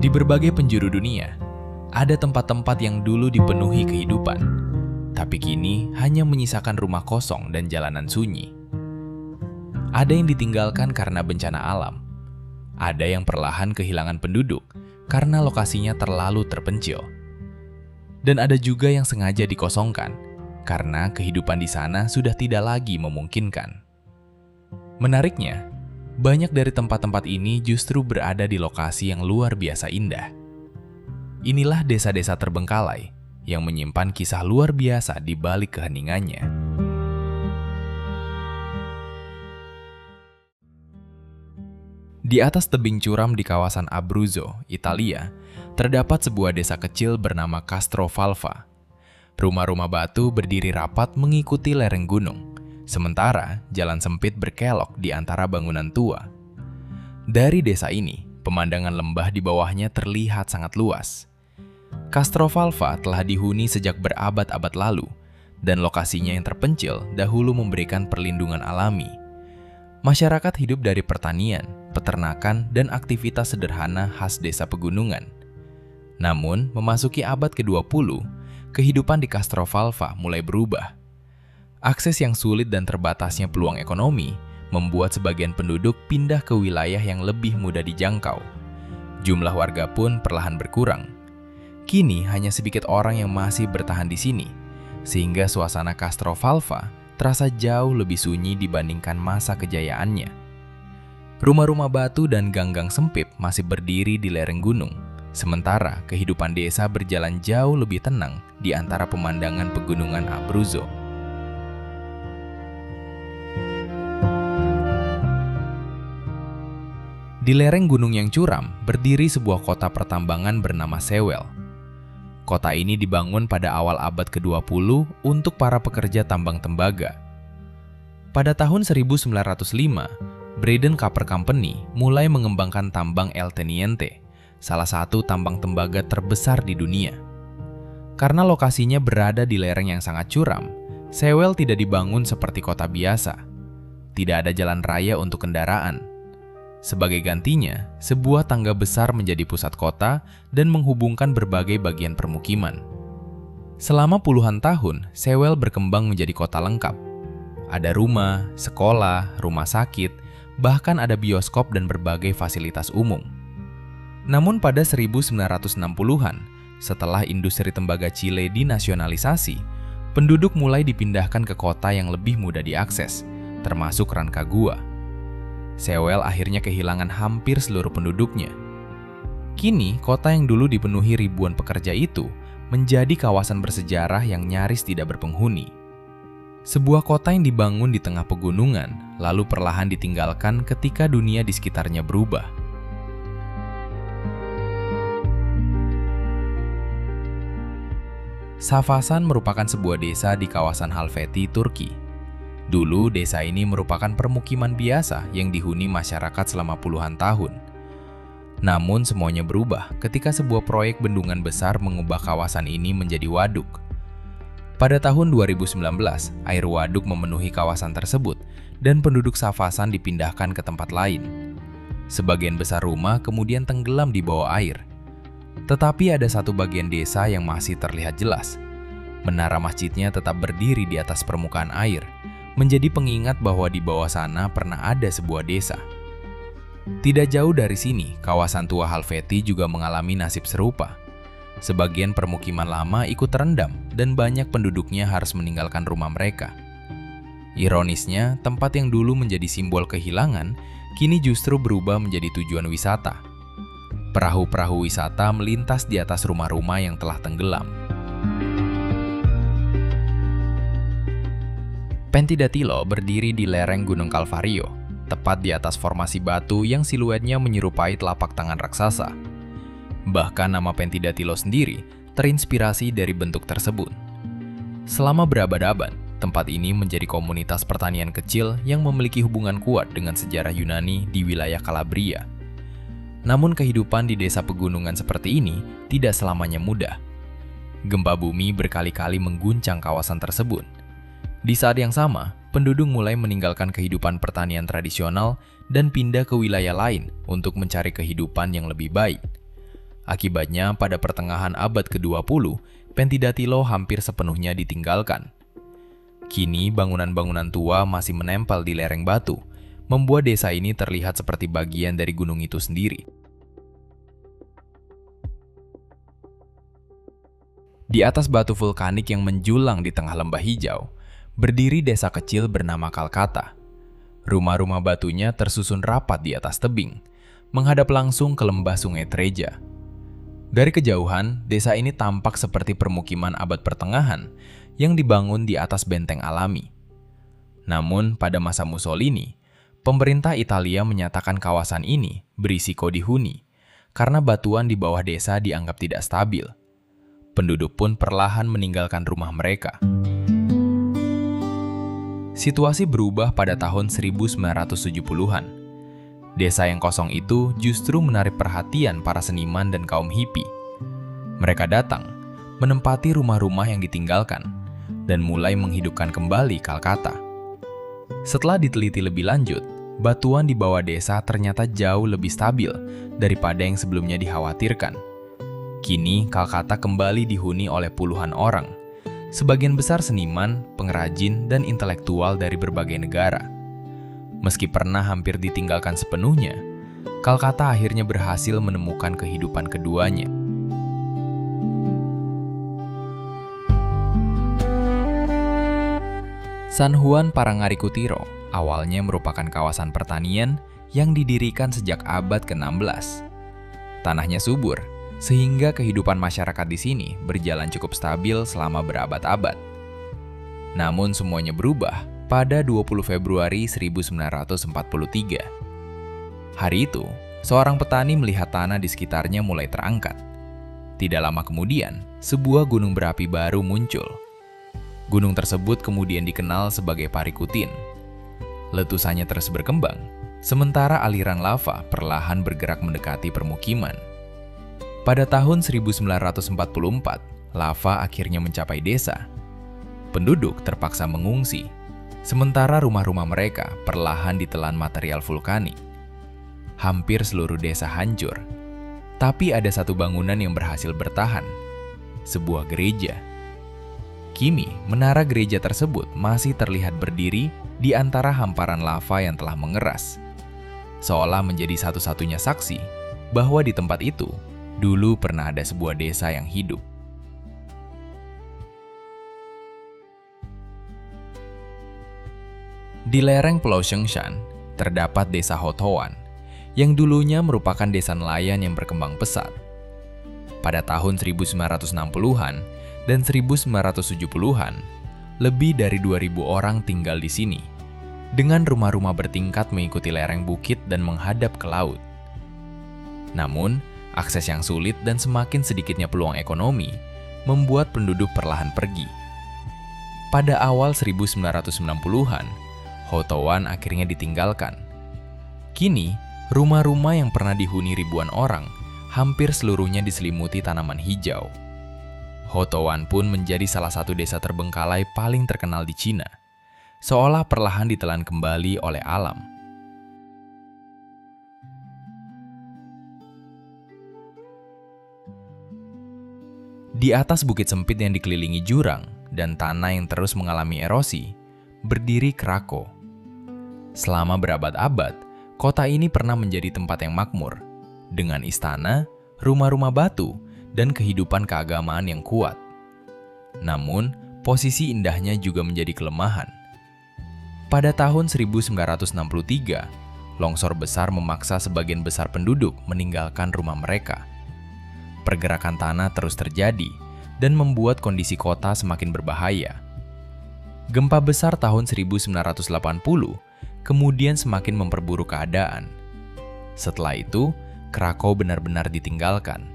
Di berbagai penjuru dunia, ada tempat-tempat yang dulu dipenuhi kehidupan, tapi kini hanya menyisakan rumah kosong dan jalanan sunyi. Ada yang ditinggalkan karena bencana alam, ada yang perlahan kehilangan penduduk karena lokasinya terlalu terpencil, dan ada juga yang sengaja dikosongkan karena kehidupan di sana sudah tidak lagi memungkinkan. Menariknya, banyak dari tempat-tempat ini justru berada di lokasi yang luar biasa indah. Inilah desa-desa terbengkalai yang menyimpan kisah luar biasa di balik keheningannya. Di atas tebing curam di kawasan Abruzzo, Italia, terdapat sebuah desa kecil bernama Castrovalva. Rumah-rumah batu berdiri rapat mengikuti lereng gunung, sementara jalan sempit berkelok di antara bangunan tua. Dari desa ini, pemandangan lembah di bawahnya terlihat sangat luas. Castrovalva telah dihuni sejak berabad-abad lalu, dan lokasinya yang terpencil dahulu memberikan perlindungan alami. Masyarakat hidup dari pertanian, peternakan, dan aktivitas sederhana khas desa pegunungan. Namun, memasuki abad ke-20, kehidupan di Castrovalva mulai berubah. Akses yang sulit dan terbatasnya peluang ekonomi membuat sebagian penduduk pindah ke wilayah yang lebih mudah dijangkau. Jumlah warga pun perlahan berkurang. Kini hanya sedikit orang yang masih bertahan di sini, sehingga suasana Castrovalva terasa jauh lebih sunyi dibandingkan masa kejayaannya. Rumah-rumah batu dan gang-gang sempit masih berdiri di lereng gunung, sementara kehidupan desa berjalan jauh lebih tenang di antara pemandangan pegunungan Abruzzo. Di lereng gunung yang curam, berdiri sebuah kota pertambangan bernama Sewell. Kota ini dibangun pada awal abad ke-20 untuk para pekerja tambang tembaga. Pada tahun 1905, Braden Copper Company mulai mengembangkan tambang El Teniente, salah satu tambang tembaga terbesar di dunia. Karena lokasinya berada di lereng yang sangat curam, Sewell tidak dibangun seperti kota biasa. Tidak ada jalan raya untuk kendaraan. Sebagai gantinya, sebuah tangga besar menjadi pusat kota dan menghubungkan berbagai bagian permukiman. Selama puluhan tahun, Sewell berkembang menjadi kota lengkap. Ada rumah, sekolah, rumah sakit, bahkan ada bioskop dan berbagai fasilitas umum. Namun pada 1960-an, setelah industri tembaga Chile dinasionalisasi, penduduk mulai dipindahkan ke kota yang lebih mudah diakses, termasuk Rancagua. Sewell akhirnya kehilangan hampir seluruh penduduknya. Kini, kota yang dulu dipenuhi ribuan pekerja itu menjadi kawasan bersejarah yang nyaris tidak berpenghuni. Sebuah kota yang dibangun di tengah pegunungan, lalu perlahan ditinggalkan ketika dunia di sekitarnya berubah. Safassan merupakan sebuah desa di kawasan Halfeti, Turki. Dulu, desa ini merupakan permukiman biasa yang dihuni masyarakat selama puluhan tahun. Namun, semuanya berubah ketika sebuah proyek bendungan besar mengubah kawasan ini menjadi waduk. Pada tahun 2019, air waduk memenuhi kawasan tersebut dan penduduk Safassan dipindahkan ke tempat lain. Sebagian besar rumah kemudian tenggelam di bawah air. Tetapi ada satu bagian desa yang masih terlihat jelas. Menara masjidnya tetap berdiri di atas permukaan air, menjadi pengingat bahwa di bawah sana pernah ada sebuah desa. Tidak jauh dari sini, kawasan tua Halfeti juga mengalami nasib serupa. Sebagian permukiman lama ikut terendam dan banyak penduduknya harus meninggalkan rumah mereka. Ironisnya, tempat yang dulu menjadi simbol kehilangan, kini justru berubah menjadi tujuan wisata. Perahu-perahu wisata melintas di atas rumah-rumah yang telah tenggelam. Pentidatilo berdiri di lereng Gunung Calvario, tepat di atas formasi batu yang siluetnya menyerupai telapak tangan raksasa. Bahkan nama Pentidatilo sendiri terinspirasi dari bentuk tersebut. Selama berabad-abad, tempat ini menjadi komunitas pertanian kecil yang memiliki hubungan kuat dengan sejarah Yunani di wilayah Calabria. Namun kehidupan di desa pegunungan seperti ini tidak selamanya mudah. Gempa bumi berkali-kali mengguncang kawasan tersebut. Di saat yang sama, penduduk mulai meninggalkan kehidupan pertanian tradisional dan pindah ke wilayah lain untuk mencari kehidupan yang lebih baik. Akibatnya, pada pertengahan abad ke-20, Pendidatilo hampir sepenuhnya ditinggalkan. Kini, bangunan-bangunan tua masih menempel di lereng batu, membuat desa ini terlihat seperti bagian dari gunung itu sendiri. Di atas batu vulkanik yang menjulang di tengah lembah hijau, berdiri desa kecil bernama Kalkata. Rumah-rumah batunya tersusun rapat di atas tebing, menghadap langsung ke lembah Sungai Treja. Dari kejauhan, desa ini tampak seperti permukiman abad pertengahan yang dibangun di atas benteng alami. Namun, pada masa Mussolini, pemerintah Italia menyatakan kawasan ini berisiko dihuni karena batuan di bawah desa dianggap tidak stabil. Penduduk pun perlahan meninggalkan rumah mereka. Situasi berubah pada tahun 1970-an. Desa yang kosong itu justru menarik perhatian para seniman dan kaum hippie. Mereka datang, menempati rumah-rumah yang ditinggalkan, dan mulai menghidupkan kembali Kalkata. Setelah diteliti lebih lanjut, batuan di bawah desa ternyata jauh lebih stabil daripada yang sebelumnya dikhawatirkan. Kini, Kalkata kembali dihuni oleh puluhan orang, sebagian besar seniman, pengrajin, dan intelektual dari berbagai negara. Meski pernah hampir ditinggalkan sepenuhnya, Kalkata akhirnya berhasil menemukan kehidupan keduanya. San Juan Parangarikutiro awalnya merupakan kawasan pertanian yang didirikan sejak abad ke-16. Tanahnya subur, sehingga kehidupan masyarakat di sini berjalan cukup stabil selama berabad-abad. Namun semuanya berubah pada 20 Februari 1943. Hari itu, seorang petani melihat tanah di sekitarnya mulai terangkat. Tidak lama kemudian, sebuah gunung berapi baru muncul. Gunung tersebut kemudian dikenal sebagai Parikutin. Letusannya terus berkembang, sementara aliran lava perlahan bergerak mendekati permukiman. Pada tahun 1944, lava akhirnya mencapai desa. Penduduk terpaksa mengungsi, sementara rumah-rumah mereka perlahan ditelan material vulkanik. Hampir seluruh desa hancur. Tapi ada satu bangunan yang berhasil bertahan, sebuah gereja. Kini, menara gereja tersebut masih terlihat berdiri di antara hamparan lava yang telah mengeras, seolah menjadi satu-satunya saksi bahwa di tempat itu dulu pernah ada sebuah desa yang hidup. Di lereng Pulau Shengshan, terdapat desa Hotowan, yang dulunya merupakan desa nelayan yang berkembang pesat. Pada tahun 1960-an dan 1970-an, lebih dari 2.000 orang tinggal di sini, dengan rumah-rumah bertingkat mengikuti lereng bukit dan menghadap ke laut. Namun, akses yang sulit dan semakin sedikitnya peluang ekonomi membuat penduduk perlahan pergi. Pada awal 1990-an, Hotowan akhirnya ditinggalkan. Kini, rumah-rumah yang pernah dihuni ribuan orang hampir seluruhnya diselimuti tanaman hijau. Hotowan pun menjadi salah satu desa terbengkalai paling terkenal di Cina, seolah perlahan ditelan kembali oleh alam. Di atas bukit sempit yang dikelilingi jurang dan tanah yang terus mengalami erosi, berdiri Krakow. Selama berabad-abad, kota ini pernah menjadi tempat yang makmur, dengan istana, rumah-rumah batu, dan kehidupan keagamaan yang kuat. Namun, posisi indahnya juga menjadi kelemahan. Pada tahun 1963, longsor besar memaksa sebagian besar penduduk meninggalkan rumah mereka. Pergerakan tanah terus terjadi dan membuat kondisi kota semakin berbahaya. Gempa besar tahun 1980 kemudian semakin memperburuk keadaan. Setelah itu, Krakow benar-benar ditinggalkan.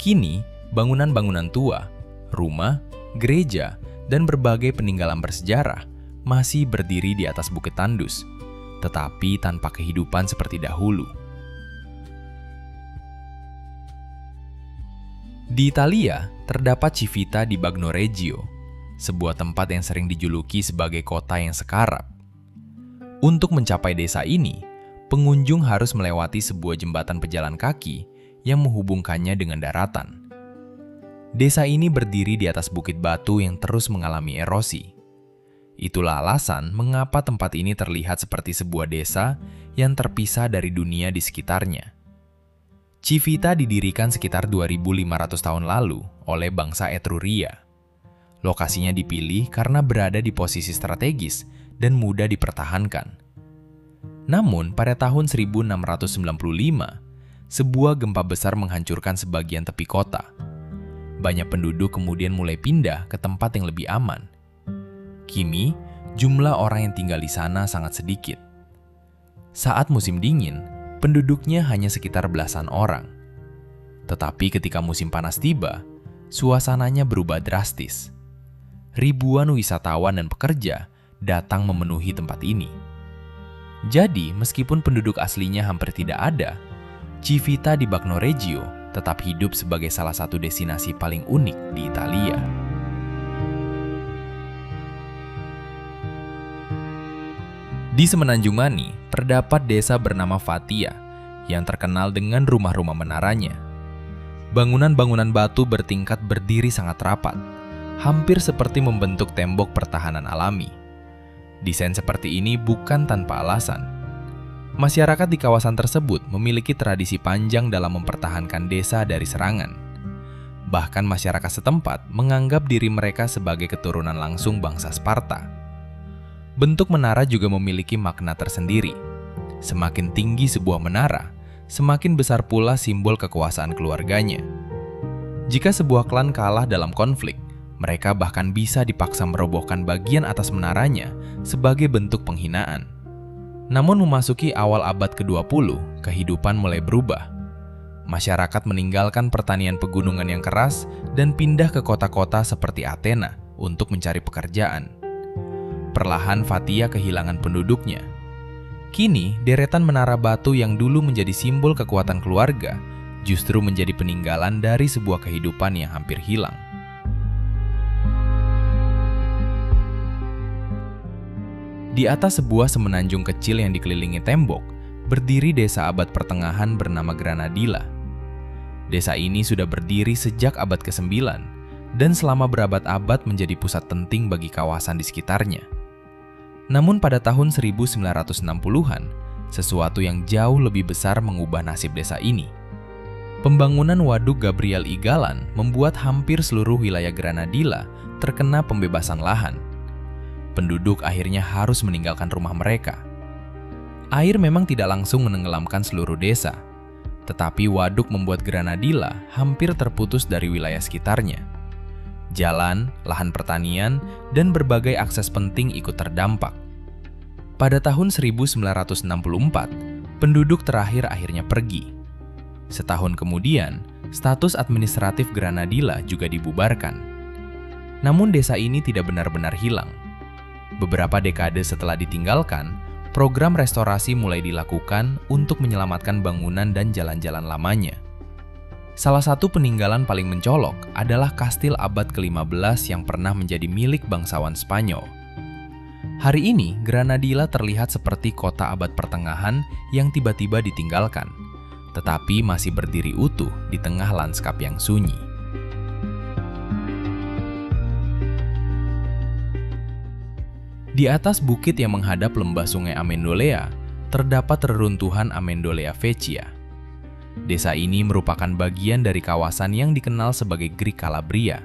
Kini, bangunan-bangunan tua, rumah, gereja, dan berbagai peninggalan bersejarah masih berdiri di atas bukit tandus, tetapi tanpa kehidupan seperti dahulu. Di Italia, terdapat Civita di Bagnoregio, sebuah tempat yang sering dijuluki sebagai kota yang sekarat. Untuk mencapai desa ini, pengunjung harus melewati sebuah jembatan pejalan kaki yang menghubungkannya dengan daratan. Desa ini berdiri di atas bukit batu yang terus mengalami erosi. Itulah alasan mengapa tempat ini terlihat seperti sebuah desa yang terpisah dari dunia di sekitarnya. Civita didirikan sekitar 2.500 tahun lalu oleh bangsa Etruria. Lokasinya dipilih karena berada di posisi strategis dan mudah dipertahankan. Namun, pada tahun 1695, sebuah gempa besar menghancurkan sebagian tepi kota. Banyak penduduk kemudian mulai pindah ke tempat yang lebih aman. Kini, jumlah orang yang tinggal di sana sangat sedikit. Saat musim dingin, penduduknya hanya sekitar belasan orang. Tetapi ketika musim panas tiba, suasananya berubah drastis. Ribuan wisatawan dan pekerja datang memenuhi tempat ini. Jadi, meskipun penduduk aslinya hampir tidak ada, Civita di Bagno Reggio tetap hidup sebagai salah satu destinasi paling unik di Italia. Di Semenanjung Mani, terdapat desa bernama Fatia yang terkenal dengan rumah-rumah menaranya. Bangunan-bangunan batu bertingkat berdiri sangat rapat, hampir seperti membentuk tembok pertahanan alami. Desain seperti ini bukan tanpa alasan. Masyarakat di kawasan tersebut memiliki tradisi panjang dalam mempertahankan desa dari serangan. Bahkan masyarakat setempat menganggap diri mereka sebagai keturunan langsung bangsa Sparta. Bentuk menara juga memiliki makna tersendiri. Semakin tinggi sebuah menara, semakin besar pula simbol kekuasaan keluarganya. Jika sebuah klan kalah dalam konflik, mereka bahkan bisa dipaksa merobohkan bagian atas menaranya sebagai bentuk penghinaan. Namun memasuki awal abad ke-20, kehidupan mulai berubah. Masyarakat meninggalkan pertanian pegunungan yang keras dan pindah ke kota-kota seperti Athena untuk mencari pekerjaan. Perlahan Fatia kehilangan penduduknya. Kini, deretan menara batu yang dulu menjadi simbol kekuatan keluarga justru menjadi peninggalan dari sebuah kehidupan yang hampir hilang. Di atas sebuah semenanjung kecil yang dikelilingi tembok, berdiri desa abad pertengahan bernama Granadilla. Desa ini sudah berdiri sejak abad ke-9 dan selama berabad-abad menjadi pusat penting bagi kawasan di sekitarnya. Namun pada tahun 1960-an, sesuatu yang jauh lebih besar mengubah nasib desa ini. Pembangunan Waduk Gabriel I Galan membuat hampir seluruh wilayah Granadilla terkena pembebasan lahan. Penduduk akhirnya harus meninggalkan rumah mereka. Air memang tidak langsung menenggelamkan seluruh desa, tetapi waduk membuat Granadilla hampir terputus dari wilayah sekitarnya. Jalan, lahan pertanian, dan berbagai akses penting ikut terdampak. Pada tahun 1964, penduduk terakhir akhirnya pergi. Setahun kemudian, status administratif Granadilla juga dibubarkan. Namun desa ini tidak benar-benar hilang. Beberapa dekade setelah ditinggalkan, program restorasi mulai dilakukan untuk menyelamatkan bangunan dan jalan-jalan lamanya. Salah satu peninggalan paling mencolok adalah kastil abad ke-15 yang pernah menjadi milik bangsawan Spanyol. Hari ini, Granadilla terlihat seperti kota abad pertengahan yang tiba-tiba ditinggalkan, tetapi masih berdiri utuh di tengah lanskap yang sunyi. Di atas bukit yang menghadap lembah sungai Amendolia, terdapat reruntuhan Amendolia Vecchia. Desa ini merupakan bagian dari kawasan yang dikenal sebagai Greek Calabria,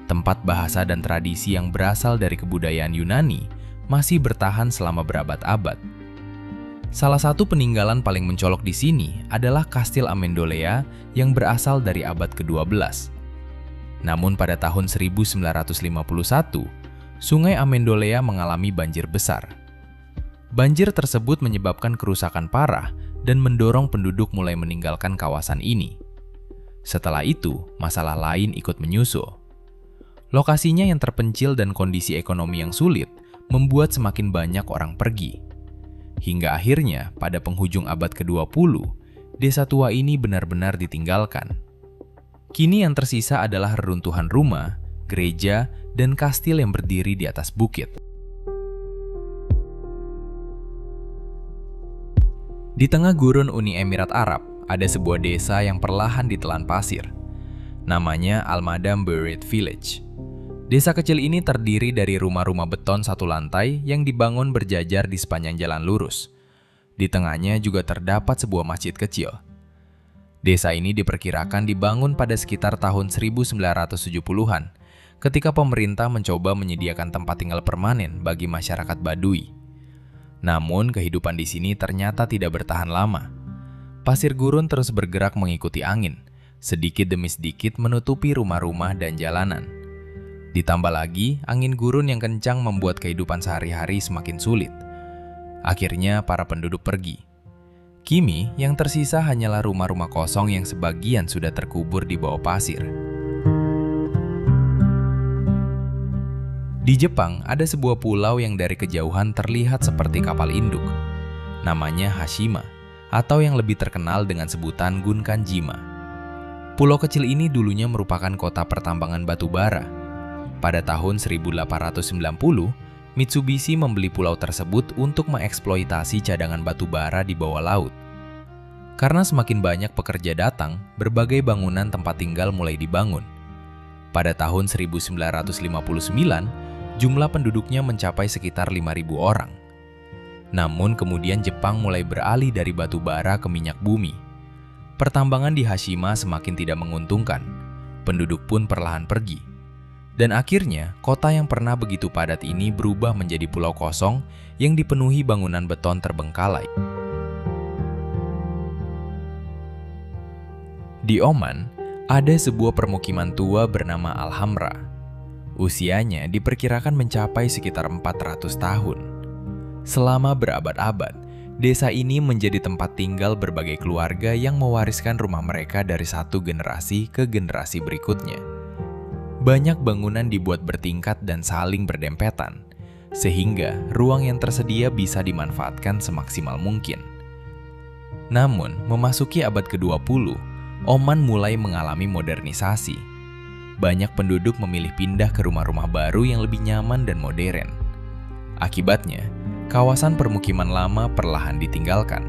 tempat bahasa dan tradisi yang berasal dari kebudayaan Yunani masih bertahan selama berabad-abad. Salah satu peninggalan paling mencolok di sini adalah Kastil Amendolia yang berasal dari abad ke-12. Namun pada tahun 1951, Sungai Amendolia mengalami banjir besar. Banjir tersebut menyebabkan kerusakan parah dan mendorong penduduk mulai meninggalkan kawasan ini. Setelah itu, masalah lain ikut menyusul. Lokasinya yang terpencil dan kondisi ekonomi yang sulit membuat semakin banyak orang pergi. Hingga akhirnya, pada penghujung abad ke-20, desa tua ini benar-benar ditinggalkan. Kini yang tersisa adalah reruntuhan rumah, gereja, dan kastil yang berdiri di atas bukit. Di tengah gurun Uni Emirat Arab, ada sebuah desa yang perlahan ditelan pasir. Namanya Almadam Buried Village. Desa kecil ini terdiri dari rumah-rumah beton satu lantai yang dibangun berjajar di sepanjang jalan lurus. Di tengahnya juga terdapat sebuah masjid kecil. Desa ini diperkirakan dibangun pada sekitar tahun 1970-an, ketika pemerintah mencoba menyediakan tempat tinggal permanen bagi masyarakat Baduy. Namun, kehidupan di sini ternyata tidak bertahan lama. Pasir gurun terus bergerak mengikuti angin, sedikit demi sedikit menutupi rumah-rumah dan jalanan. Ditambah lagi, angin gurun yang kencang membuat kehidupan sehari-hari semakin sulit. Akhirnya, para penduduk pergi. Kini, yang tersisa hanyalah rumah-rumah kosong yang sebagian sudah terkubur di bawah pasir. Di Jepang, ada sebuah pulau yang dari kejauhan terlihat seperti kapal induk. Namanya Hashima, atau yang lebih terkenal dengan sebutan Gunkanjima. Pulau kecil ini dulunya merupakan kota pertambangan batu bara. Pada tahun 1890, Mitsubishi membeli pulau tersebut untuk mengeksploitasi cadangan batu bara di bawah laut. Karena semakin banyak pekerja datang, berbagai bangunan tempat tinggal mulai dibangun. Pada tahun 1959, jumlah penduduknya mencapai sekitar 5.000 orang. Namun kemudian Jepang mulai beralih dari batu bara ke minyak bumi. Pertambangan di Hashima semakin tidak menguntungkan. Penduduk pun perlahan pergi. Dan akhirnya, kota yang pernah begitu padat ini berubah menjadi pulau kosong yang dipenuhi bangunan beton terbengkalai. Di Oman, ada sebuah permukiman tua bernama Al-Hamra. Usianya diperkirakan mencapai sekitar 400 tahun. Selama berabad-abad, desa ini menjadi tempat tinggal berbagai keluarga yang mewariskan rumah mereka dari satu generasi ke generasi berikutnya. Banyak bangunan dibuat bertingkat dan saling berdempetan, sehingga ruang yang tersedia bisa dimanfaatkan semaksimal mungkin. Namun, memasuki abad ke-20, Oman mulai mengalami modernisasi. Banyak penduduk memilih pindah ke rumah-rumah baru yang lebih nyaman dan modern. Akibatnya, kawasan permukiman lama perlahan ditinggalkan.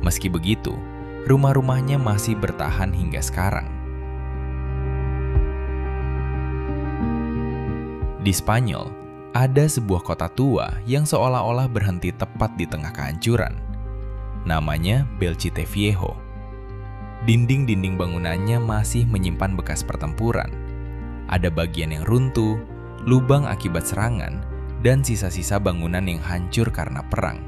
Meski begitu, rumah-rumahnya masih bertahan hingga sekarang. Di Spanyol, ada sebuah kota tua yang seolah-olah berhenti tepat di tengah kehancuran. Namanya Belchite Viejo. Dinding-dinding bangunannya masih menyimpan bekas pertempuran. Ada bagian yang runtuh, lubang akibat serangan, dan sisa-sisa bangunan yang hancur karena perang.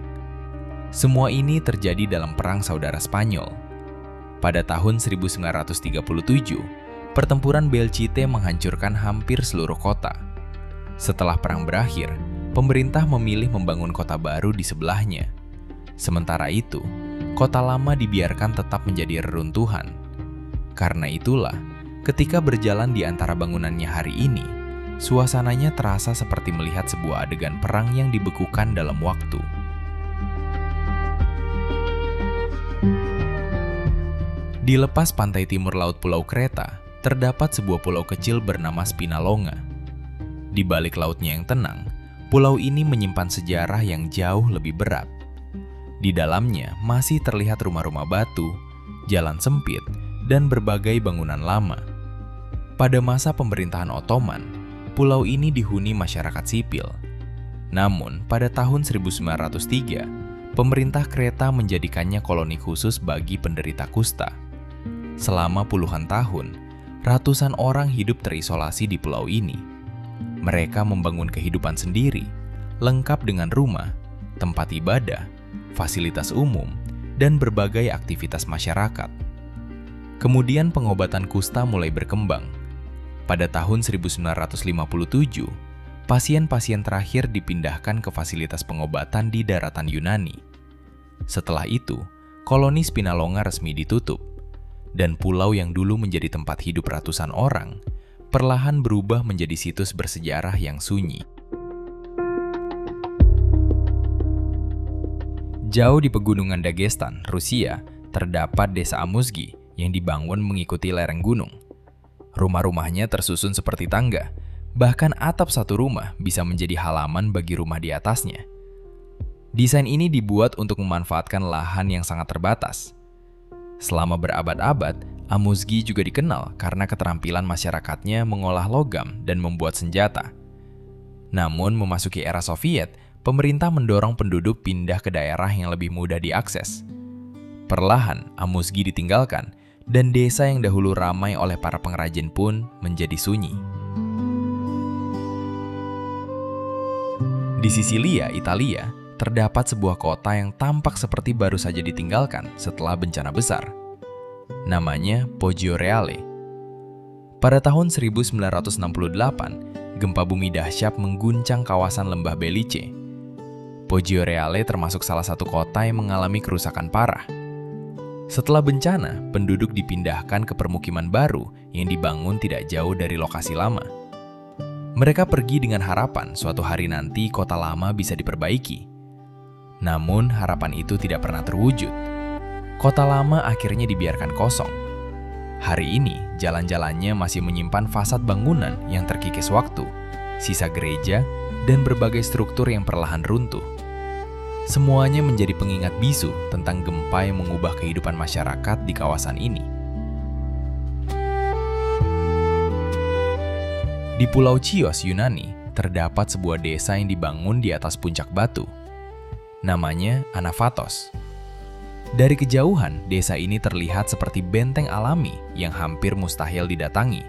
Semua ini terjadi dalam Perang Saudara Spanyol. Pada tahun 1937, pertempuran Belchite menghancurkan hampir seluruh kota. Setelah perang berakhir, pemerintah memilih membangun kota baru di sebelahnya. Sementara itu, kota lama dibiarkan tetap menjadi reruntuhan. Karena itulah, ketika berjalan di antara bangunannya hari ini, suasananya terasa seperti melihat sebuah adegan perang yang dibekukan dalam waktu. Di lepas pantai timur laut Pulau Kreta, terdapat sebuah pulau kecil bernama Spinalonga. Di balik lautnya yang tenang, pulau ini menyimpan sejarah yang jauh lebih berat. Di dalamnya masih terlihat rumah-rumah batu, jalan sempit, dan berbagai bangunan lama. Pada masa pemerintahan Ottoman, pulau ini dihuni masyarakat sipil. Namun, pada tahun 1903, pemerintah Kreta menjadikannya koloni khusus bagi penderita kusta. Selama puluhan tahun, ratusan orang hidup terisolasi di pulau ini. Mereka membangun kehidupan sendiri, lengkap dengan rumah, tempat ibadah, fasilitas umum, dan berbagai aktivitas masyarakat. Kemudian pengobatan kusta mulai berkembang. Pada tahun 1957, pasien-pasien terakhir dipindahkan ke fasilitas pengobatan di daratan Yunani. Setelah itu, koloni Spinalonga resmi ditutup, dan pulau yang dulu menjadi tempat hidup ratusan orang perlahan berubah menjadi situs bersejarah yang sunyi. Jauh di pegunungan Dagestan, Rusia, terdapat desa Amuzgi yang dibangun mengikuti lereng gunung. Rumah-rumahnya tersusun seperti tangga, bahkan atap satu rumah bisa menjadi halaman bagi rumah di atasnya. Desain ini dibuat untuk memanfaatkan lahan yang sangat terbatas. Selama berabad-abad, Amuzgi juga dikenal karena keterampilan masyarakatnya mengolah logam dan membuat senjata. Namun, memasuki era Soviet, pemerintah mendorong penduduk pindah ke daerah yang lebih mudah diakses. Perlahan, Amuzgi ditinggalkan, dan desa yang dahulu ramai oleh para pengrajin pun menjadi sunyi. Di Sisilia, Italia, terdapat sebuah kota yang tampak seperti baru saja ditinggalkan setelah bencana besar. Namanya Poggioreale. Pada tahun 1968, gempa bumi dahsyat mengguncang kawasan lembah Belice. Poggioreale termasuk salah satu kota yang mengalami kerusakan parah. Setelah bencana, penduduk dipindahkan ke permukiman baru yang dibangun tidak jauh dari lokasi lama. Mereka pergi dengan harapan suatu hari nanti kota lama bisa diperbaiki. Namun, harapan itu tidak pernah terwujud. Kota lama akhirnya dibiarkan kosong. Hari ini, jalan-jalannya masih menyimpan fasad bangunan yang terkikis waktu, sisa gereja, dan berbagai struktur yang perlahan runtuh. Semuanya menjadi pengingat bisu tentang gempa yang mengubah kehidupan masyarakat di kawasan ini. Di Pulau Chios, Yunani, terdapat sebuah desa yang dibangun di atas puncak batu. Namanya Anafatos. Dari kejauhan, desa ini terlihat seperti benteng alami yang hampir mustahil didatangi.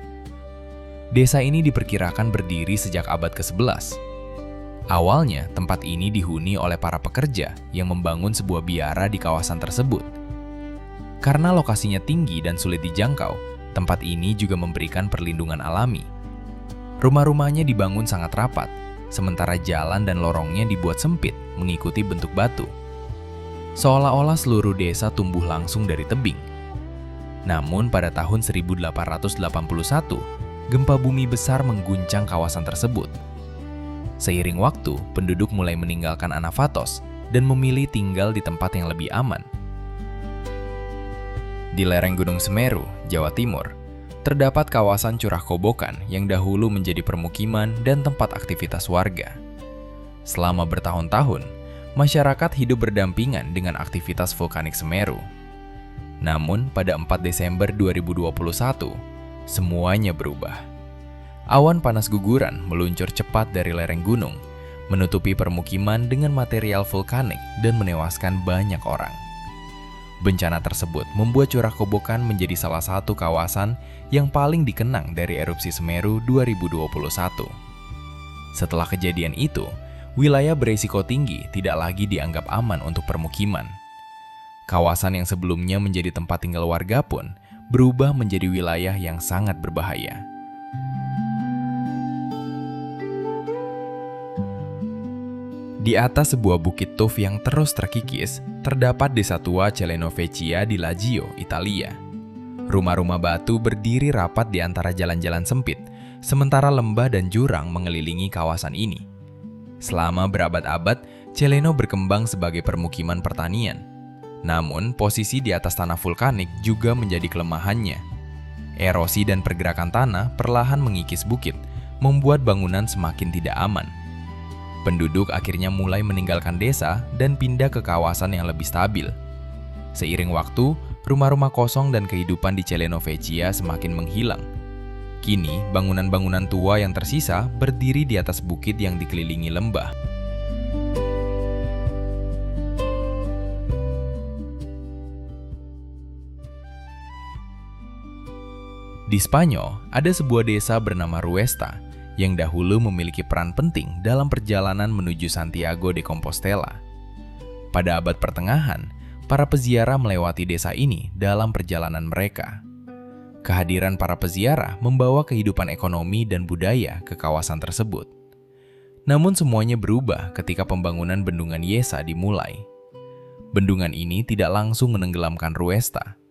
Desa ini diperkirakan berdiri sejak abad ke-11. Awalnya, tempat ini dihuni oleh para pekerja yang membangun sebuah biara di kawasan tersebut. Karena lokasinya tinggi dan sulit dijangkau, tempat ini juga memberikan perlindungan alami. Rumah-rumahnya dibangun sangat rapat, sementara jalan dan lorongnya dibuat sempit mengikuti bentuk batu. Seolah-olah seluruh desa tumbuh langsung dari tebing. Namun pada tahun 1881, gempa bumi besar mengguncang kawasan tersebut. Seiring waktu, penduduk mulai meninggalkan Anafatos dan memilih tinggal di tempat yang lebih aman. Di lereng Gunung Semeru, Jawa Timur, terdapat kawasan Curah Kobokan yang dahulu menjadi permukiman dan tempat aktivitas warga. Selama bertahun-tahun, masyarakat hidup berdampingan dengan aktivitas vulkanik Semeru. Namun, pada 4 Desember 2021, semuanya berubah. Awan panas guguran meluncur cepat dari lereng gunung, menutupi permukiman dengan material vulkanik dan menewaskan banyak orang. Bencana tersebut membuat Curah Kobokan menjadi salah satu kawasan yang paling dikenang dari erupsi Semeru 2021. Setelah kejadian itu, wilayah berisiko tinggi tidak lagi dianggap aman untuk permukiman. Kawasan yang sebelumnya menjadi tempat tinggal warga pun berubah menjadi wilayah yang sangat berbahaya. Di atas sebuah bukit tuf yang terus terkikis, terdapat desa tua Celenovecia di Laggio, Italia. Rumah-rumah batu berdiri rapat di antara jalan-jalan sempit, sementara lembah dan jurang mengelilingi kawasan ini. Selama berabad-abad, Celeno berkembang sebagai permukiman pertanian. Namun, posisi di atas tanah vulkanik juga menjadi kelemahannya. Erosi dan pergerakan tanah perlahan mengikis bukit, membuat bangunan semakin tidak aman. Penduduk akhirnya mulai meninggalkan desa dan pindah ke kawasan yang lebih stabil. Seiring waktu, rumah-rumah kosong dan kehidupan di Celenovecia semakin menghilang. Kini, bangunan-bangunan tua yang tersisa berdiri di atas bukit yang dikelilingi lembah. Di Spanyol, ada sebuah desa bernama Ruesta yang dahulu memiliki peran penting dalam perjalanan menuju Santiago de Compostela. Pada abad pertengahan, para peziarah melewati desa ini dalam perjalanan mereka. Kehadiran para peziarah membawa kehidupan ekonomi dan budaya ke kawasan tersebut. Namun semuanya berubah ketika pembangunan bendungan Yesa dimulai. Bendungan ini tidak langsung menenggelamkan Ruesta,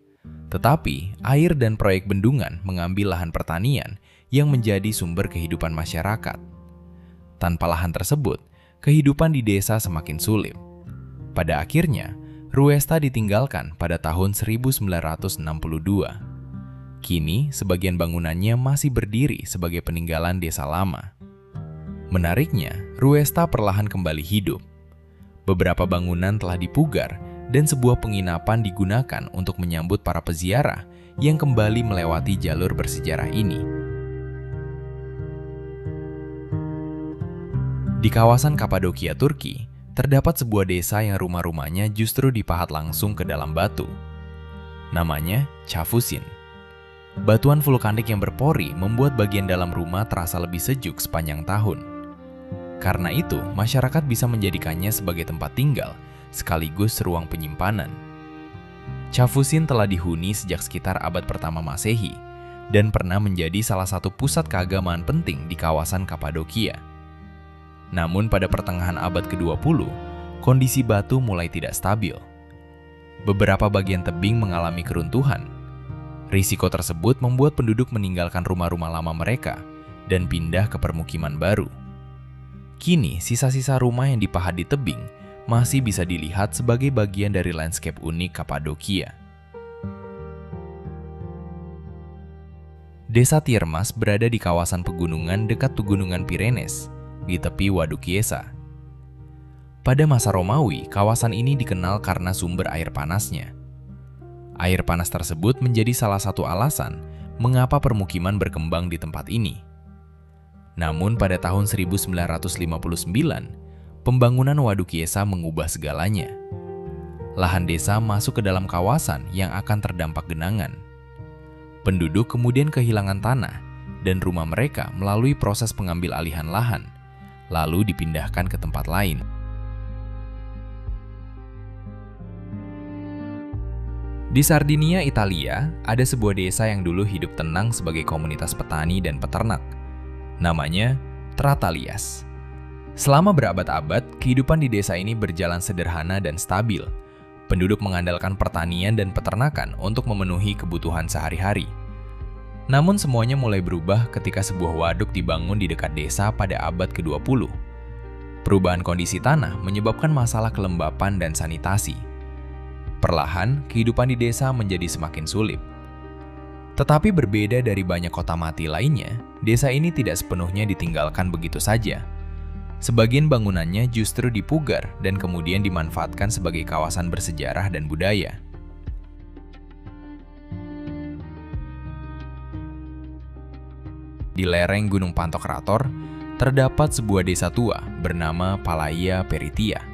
tetapi air dan proyek bendungan mengambil lahan pertanian yang menjadi sumber kehidupan masyarakat. Tanpa lahan tersebut, kehidupan di desa semakin sulit. Pada akhirnya, Ruesta ditinggalkan pada tahun 1962. Kini, sebagian bangunannya masih berdiri sebagai peninggalan desa lama. Menariknya, Ruesta perlahan kembali hidup. Beberapa bangunan telah dipugar dan sebuah penginapan digunakan untuk menyambut para peziarah yang kembali melewati jalur bersejarah ini. Di kawasan Kapadokia, Turki, terdapat sebuah desa yang rumah-rumahnya justru dipahat langsung ke dalam batu. Namanya Çavusin. Batuan vulkanik yang berpori membuat bagian dalam rumah terasa lebih sejuk sepanjang tahun. Karena itu, masyarakat bisa menjadikannya sebagai tempat tinggal sekaligus ruang penyimpanan. Çavusin telah dihuni sejak sekitar abad pertama Masehi dan pernah menjadi salah satu pusat keagamaan penting di kawasan Kapadokia. Namun pada pertengahan abad ke-20, kondisi batu mulai tidak stabil. Beberapa bagian tebing mengalami keruntuhan. Risiko tersebut membuat penduduk meninggalkan rumah-rumah lama mereka dan pindah ke permukiman baru. Kini, sisa-sisa rumah yang dipahat di tebing masih bisa dilihat sebagai bagian dari landscape unik Kapadokia. Desa Tirmas berada di kawasan pegunungan dekat pegunungan Pyrenees, di tepi Waduk Chiesa. Pada masa Romawi, kawasan ini dikenal karena sumber air panasnya. Air panas tersebut menjadi salah satu alasan mengapa permukiman berkembang di tempat ini. Namun pada tahun 1959, pembangunan Waduk Chiesa mengubah segalanya. Lahan desa masuk ke dalam kawasan yang akan terdampak genangan. Penduduk kemudian kehilangan tanah dan rumah mereka melalui proses pengambil alihan lahan, lalu dipindahkan ke tempat lain. Di Sardinia, Italia, ada sebuah desa yang dulu hidup tenang sebagai komunitas petani dan peternak. Namanya Tratalias. Selama berabad-abad, kehidupan di desa ini berjalan sederhana dan stabil. Penduduk mengandalkan pertanian dan peternakan untuk memenuhi kebutuhan sehari-hari. Namun semuanya mulai berubah ketika sebuah waduk dibangun di dekat desa pada abad ke-20. Perubahan kondisi tanah menyebabkan masalah kelembapan dan sanitasi. Perlahan, kehidupan di desa menjadi semakin sulit. Tetapi berbeda dari banyak kota mati lainnya, desa ini tidak sepenuhnya ditinggalkan begitu saja. Sebagian bangunannya justru dipugar dan kemudian dimanfaatkan sebagai kawasan bersejarah dan budaya. Di lereng Gunung Pantokrator, terdapat sebuah desa tua bernama Palaia Peritia.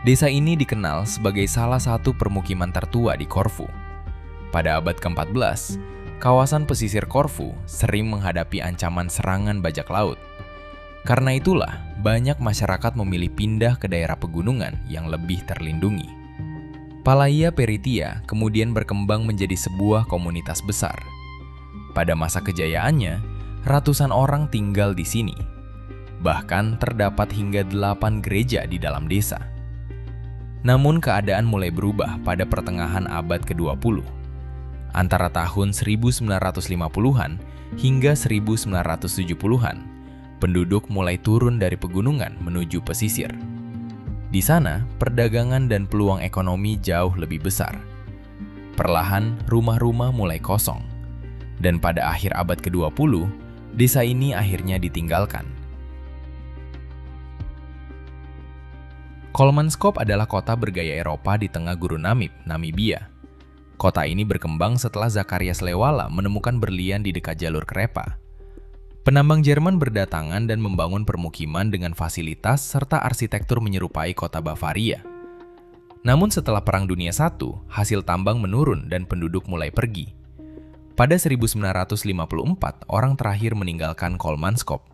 Desa ini dikenal sebagai salah satu permukiman tertua di Korfu. Pada abad ke-14, kawasan pesisir Korfu sering menghadapi ancaman serangan bajak laut. Karena itulah, banyak masyarakat memilih pindah ke daerah pegunungan yang lebih terlindungi. Palaia Peritia kemudian berkembang menjadi sebuah komunitas besar. Pada masa kejayaannya, ratusan orang tinggal di sini. Bahkan terdapat hingga 8 gereja di dalam desa. Namun keadaan mulai berubah pada pertengahan abad ke-20. Antara tahun 1950-an hingga 1970-an, penduduk mulai turun dari pegunungan menuju pesisir. Di sana, perdagangan dan peluang ekonomi jauh lebih besar. Perlahan, rumah-rumah mulai kosong. Dan pada akhir abad ke-20, desa ini akhirnya ditinggalkan. Kolmanskop adalah kota bergaya Eropa di tengah gurun Namib, Namibia. Kota ini berkembang setelah Zacharias Lewala menemukan berlian di dekat jalur Krepa. Penambang Jerman berdatangan dan membangun permukiman dengan fasilitas serta arsitektur menyerupai kota Bavaria. Namun setelah Perang Dunia I, hasil tambang menurun dan penduduk mulai pergi. Pada 1954, orang terakhir meninggalkan Kolmanskop.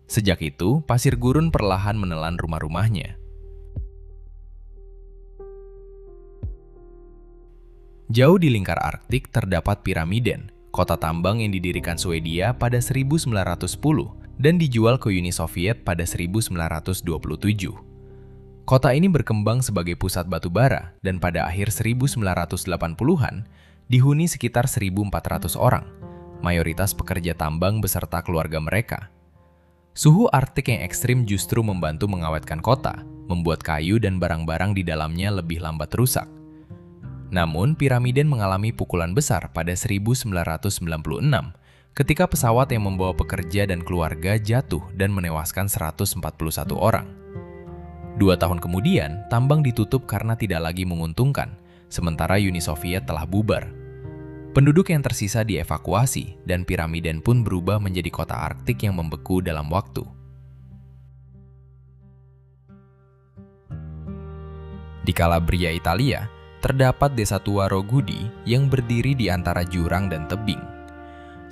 Sejak itu, pasir gurun perlahan menelan rumah-rumahnya. Jauh di lingkar Arktik terdapat Pyramiden, kota tambang yang didirikan Swedia pada 1910 dan dijual ke Uni Soviet pada 1927. Kota ini berkembang sebagai pusat batu bara dan pada akhir 1980-an dihuni sekitar 1.400 orang, mayoritas pekerja tambang beserta keluarga mereka. Suhu Arktik yang ekstrim justru membantu mengawetkan kota, membuat kayu dan barang-barang di dalamnya lebih lambat rusak. Namun, Pyramiden mengalami pukulan besar pada 1996 ketika pesawat yang membawa pekerja dan keluarga jatuh dan menewaskan 141 orang. 2 tahun kemudian, tambang ditutup karena tidak lagi menguntungkan, sementara Uni Soviet telah bubar. Penduduk yang tersisa dievakuasi, dan Piramiden pun berubah menjadi kota Arktik yang membeku dalam waktu. Di Calabria, Italia, terdapat desa tua Rogudi yang berdiri di antara jurang dan tebing.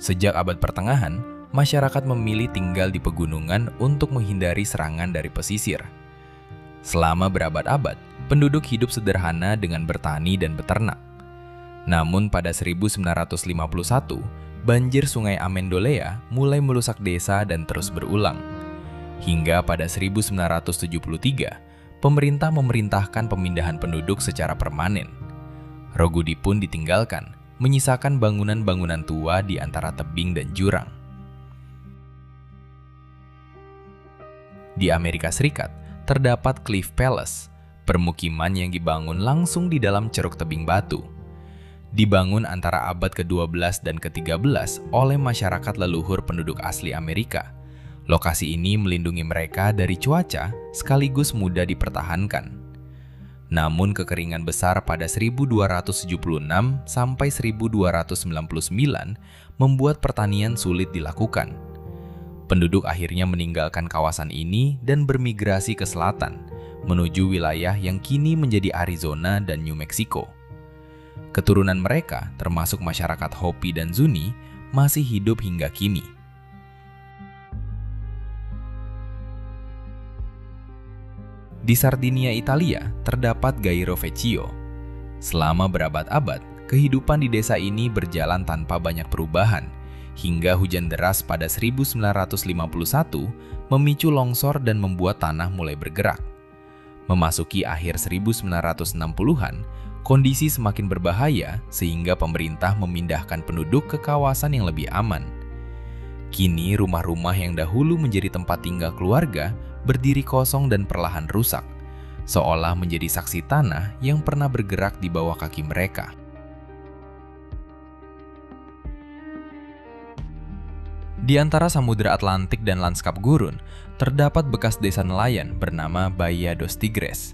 Sejak abad pertengahan, masyarakat memilih tinggal di pegunungan untuk menghindari serangan dari pesisir. Selama berabad-abad, penduduk hidup sederhana dengan bertani dan beternak. Namun pada 1951, banjir Sungai Amendolela mulai merusak desa dan terus berulang. Hingga pada 1973, pemerintah memerintahkan pemindahan penduduk secara permanen. Rogudi pun ditinggalkan, menyisakan bangunan-bangunan tua di antara tebing dan jurang. Di Amerika Serikat, terdapat Cliff Palace, permukiman yang dibangun langsung di dalam ceruk tebing batu. Dibangun antara abad ke-12 dan ke-13 oleh masyarakat leluhur penduduk asli Amerika. Lokasi ini melindungi mereka dari cuaca sekaligus mudah dipertahankan. Namun kekeringan besar pada 1276 sampai 1299 membuat pertanian sulit dilakukan. Penduduk akhirnya meninggalkan kawasan ini dan bermigrasi ke selatan, menuju wilayah yang kini menjadi Arizona dan New Mexico. Keturunan mereka, termasuk masyarakat Hopi dan Zuni, masih hidup hingga kini. Di Sardinia, Italia, terdapat Gairo Vecchio. Selama berabad-abad, kehidupan di desa ini berjalan tanpa banyak perubahan, hingga hujan deras pada 1951 memicu longsor dan membuat tanah mulai bergerak. Memasuki akhir 1960-an, kondisi semakin berbahaya sehingga pemerintah memindahkan penduduk ke kawasan yang lebih aman. Kini rumah-rumah yang dahulu menjadi tempat tinggal keluarga berdiri kosong dan perlahan rusak, seolah menjadi saksi tanah yang pernah bergerak di bawah kaki mereka. Di antara Samudra Atlantik dan lanskap gurun, terdapat bekas desa nelayan bernama Bahia dos Tigres.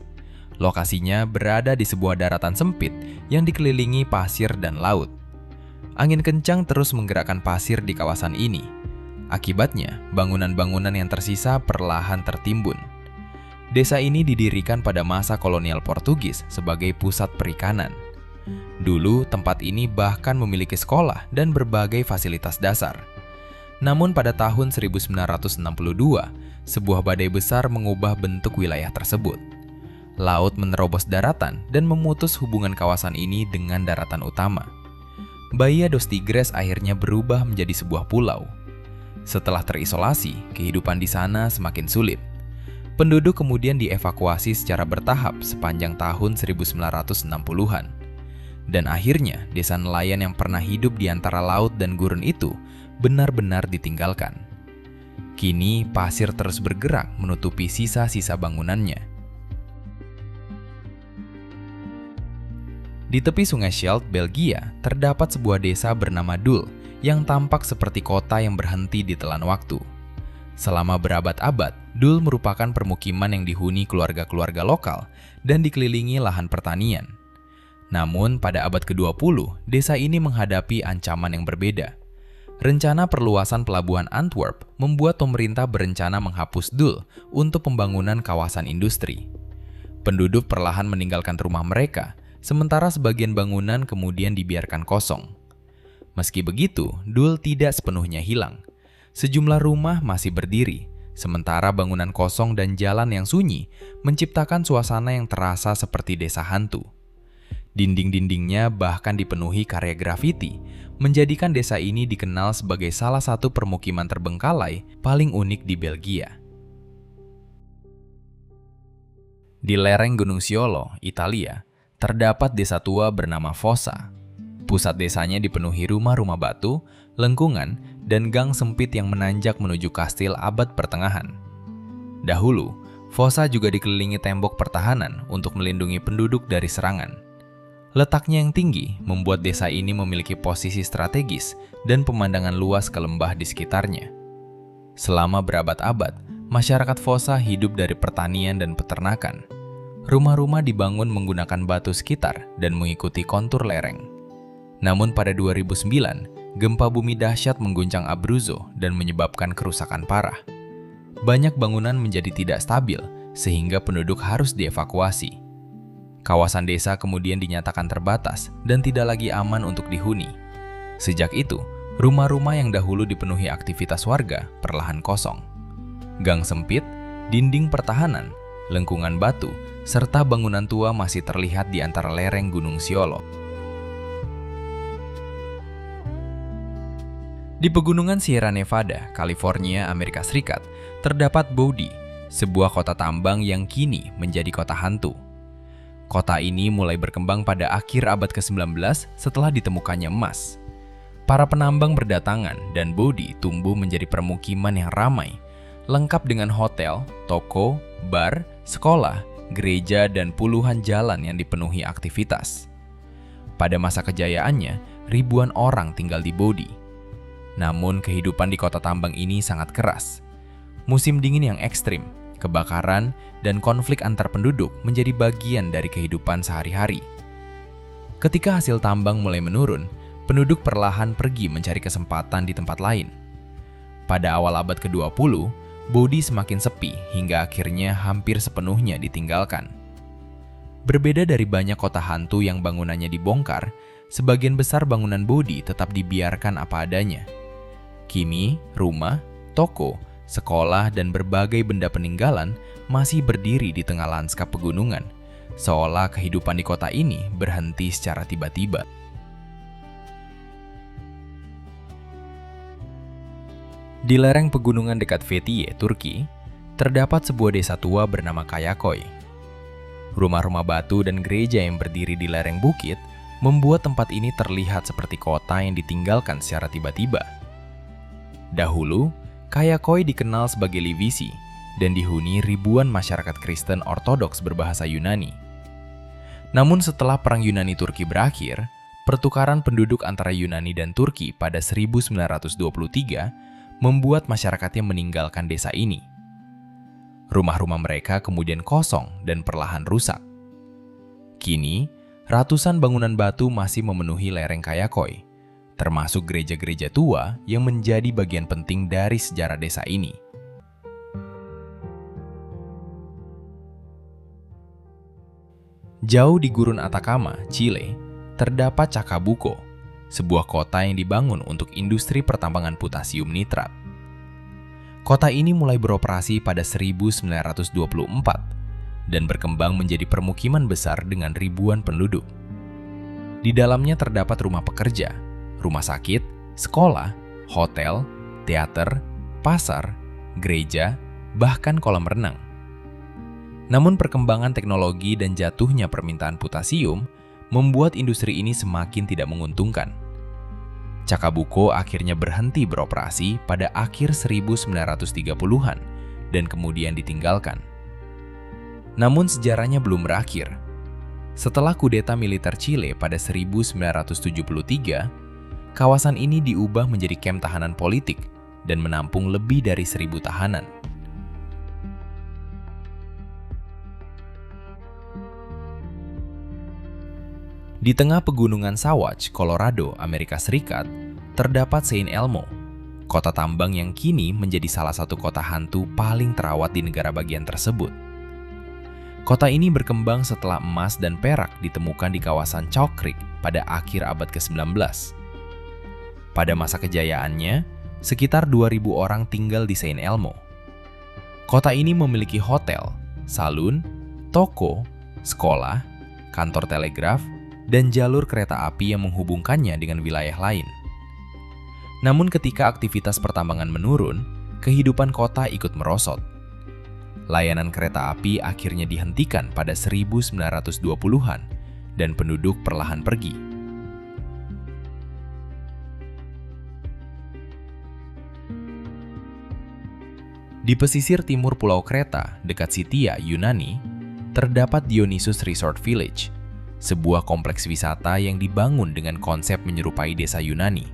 Lokasinya berada di sebuah daratan sempit yang dikelilingi pasir dan laut. Angin kencang terus menggerakkan pasir di kawasan ini. Akibatnya, bangunan-bangunan yang tersisa perlahan tertimbun. Desa ini didirikan pada masa kolonial Portugis sebagai pusat perikanan. Dulu, tempat ini bahkan memiliki sekolah dan berbagai fasilitas dasar. Namun pada tahun 1962, sebuah badai besar mengubah bentuk wilayah tersebut. Laut menerobos daratan dan memutus hubungan kawasan ini dengan daratan utama. Bahia dos Tigres akhirnya berubah menjadi sebuah pulau. Setelah terisolasi, kehidupan di sana semakin sulit. Penduduk kemudian dievakuasi secara bertahap sepanjang tahun 1960-an. Dan akhirnya, desa nelayan yang pernah hidup di antara laut dan gurun itu benar-benar ditinggalkan. Kini, pasir terus bergerak menutupi sisa-sisa bangunannya. Di tepi Sungai Scheldt, Belgia, terdapat sebuah desa bernama Dul yang tampak seperti kota yang berhenti di telan waktu. Selama berabad-abad, Dul merupakan permukiman yang dihuni keluarga-keluarga lokal dan dikelilingi lahan pertanian. Namun, pada abad ke-20, desa ini menghadapi ancaman yang berbeda. Rencana perluasan pelabuhan Antwerp membuat pemerintah berencana menghapus Dul untuk pembangunan kawasan industri. Penduduk perlahan meninggalkan rumah mereka, sementara sebagian bangunan kemudian dibiarkan kosong. Meski begitu, Dul tidak sepenuhnya hilang. Sejumlah rumah masih berdiri, sementara bangunan kosong dan jalan yang sunyi menciptakan suasana yang terasa seperti desa hantu. Dinding-dindingnya bahkan dipenuhi karya grafiti, menjadikan desa ini dikenal sebagai salah satu permukiman terbengkalai paling unik di Belgia. Di lereng Gunung Siolo, Italia, terdapat desa tua bernama Fossa. Pusat desanya dipenuhi rumah-rumah batu, lengkungan, dan gang sempit yang menanjak menuju kastil abad pertengahan. Dahulu, Fossa juga dikelilingi tembok pertahanan untuk melindungi penduduk dari serangan. Letaknya yang tinggi membuat desa ini memiliki posisi strategis dan pemandangan luas ke lembah di sekitarnya. Selama berabad-abad, masyarakat Fossa hidup dari pertanian dan peternakan. Rumah-rumah dibangun menggunakan batu sekitar dan mengikuti kontur lereng. Namun pada 2009, gempa bumi dahsyat mengguncang Abruzzo dan menyebabkan kerusakan parah. Banyak bangunan menjadi tidak stabil, sehingga penduduk harus dievakuasi. Kawasan desa kemudian dinyatakan terbatas dan tidak lagi aman untuk dihuni. Sejak itu, rumah-rumah yang dahulu dipenuhi aktivitas warga perlahan kosong. Gang sempit, dinding pertahanan, lengkungan batu, serta bangunan tua masih terlihat di antara lereng Gunung Siolo. Di pegunungan Sierra Nevada, California, Amerika Serikat, terdapat Bodie, sebuah kota tambang yang kini menjadi kota hantu. Kota ini mulai berkembang pada akhir abad ke-19 setelah ditemukannya emas. Para penambang berdatangan dan Bodie tumbuh menjadi permukiman yang ramai, lengkap dengan hotel, toko, bar, sekolah, gereja, dan puluhan jalan yang dipenuhi aktivitas. Pada masa kejayaannya, ribuan orang tinggal di Bodie. Namun kehidupan di kota tambang ini sangat keras. Musim dingin yang ekstrim, kebakaran, dan konflik antar penduduk menjadi bagian dari kehidupan sehari-hari. Ketika hasil tambang mulai menurun, penduduk perlahan pergi mencari kesempatan di tempat lain. Pada awal abad ke-20, Bodie semakin sepi hingga akhirnya hampir sepenuhnya ditinggalkan. Berbeda dari banyak kota hantu yang bangunannya dibongkar, sebagian besar bangunan Bodie tetap dibiarkan apa adanya. Kini, rumah, toko, sekolah, dan berbagai benda peninggalan masih berdiri di tengah lanskap pegunungan, seolah kehidupan di kota ini berhenti secara tiba-tiba. Di lereng pegunungan dekat Fethiye, Turki, terdapat sebuah desa tua bernama Kayaköy. Rumah-rumah batu dan gereja yang berdiri di lereng bukit membuat tempat ini terlihat seperti kota yang ditinggalkan secara tiba-tiba. Dahulu, Kayaköy dikenal sebagai Livisi dan dihuni ribuan masyarakat Kristen Ortodoks berbahasa Yunani. Namun setelah Perang Yunani-Turki berakhir, pertukaran penduduk antara Yunani dan Turki pada 1923 membuat masyarakatnya meninggalkan desa ini. Rumah-rumah mereka kemudian kosong dan perlahan rusak. Kini, ratusan bangunan batu masih memenuhi lereng Kayaköy, termasuk gereja-gereja tua yang menjadi bagian penting dari sejarah desa ini. Jauh di gurun Atacama, Chile, terdapat Chacabuco, sebuah kota yang dibangun untuk industri pertambangan potasium nitrat. Kota ini mulai beroperasi pada 1924 dan berkembang menjadi permukiman besar dengan ribuan penduduk. Di dalamnya terdapat rumah pekerja, rumah sakit, sekolah, hotel, teater, pasar, gereja, bahkan kolam renang. Namun perkembangan teknologi dan jatuhnya permintaan potasium membuat industri ini semakin tidak menguntungkan. Chacabuco akhirnya berhenti beroperasi pada akhir 1930-an dan kemudian ditinggalkan. Namun sejarahnya belum berakhir. Setelah kudeta militer Chile pada 1973, kawasan ini diubah menjadi kamp tahanan politik dan menampung lebih dari 1.000 tahanan. Di tengah pegunungan Sawatch, Colorado, Amerika Serikat, terdapat Saint Elmo, kota tambang yang kini menjadi salah satu kota hantu paling terawat di negara bagian tersebut. Kota ini berkembang setelah emas dan perak ditemukan di kawasan Chalk Creek pada akhir abad ke-19. Pada masa kejayaannya, sekitar 2.000 orang tinggal di Saint Elmo. Kota ini memiliki hotel, salun, toko, sekolah, kantor telegraf, dan jalur kereta api yang menghubungkannya dengan wilayah lain. Namun ketika aktivitas pertambangan menurun, kehidupan kota ikut merosot. Layanan kereta api akhirnya dihentikan pada 1920-an dan penduduk perlahan pergi. Di pesisir timur Pulau Kreta, dekat Sitia, Yunani, terdapat Dionysus Resort Village, sebuah kompleks wisata yang dibangun dengan konsep menyerupai desa Yunani.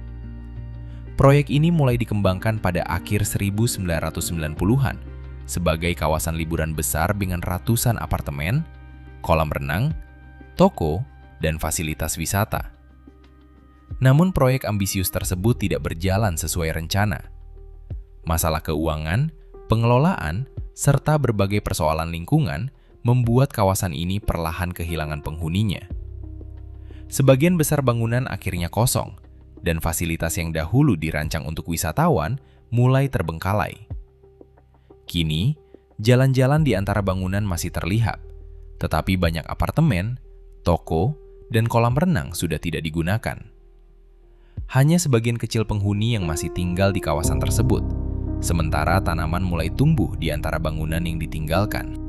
Proyek ini mulai dikembangkan pada akhir 1990-an, sebagai kawasan liburan besar dengan ratusan apartemen, kolam renang, toko, dan fasilitas wisata. Namun proyek ambisius tersebut tidak berjalan sesuai rencana. Masalah keuangan, pengelolaan, serta berbagai persoalan lingkungan membuat kawasan ini perlahan kehilangan penghuninya. Sebagian besar bangunan akhirnya kosong, dan fasilitas yang dahulu dirancang untuk wisatawan mulai terbengkalai. Kini, jalan-jalan di antara bangunan masih terlihat, tetapi banyak apartemen, toko, dan kolam renang sudah tidak digunakan. Hanya sebagian kecil penghuni yang masih tinggal di kawasan tersebut, sementara tanaman mulai tumbuh di antara bangunan yang ditinggalkan.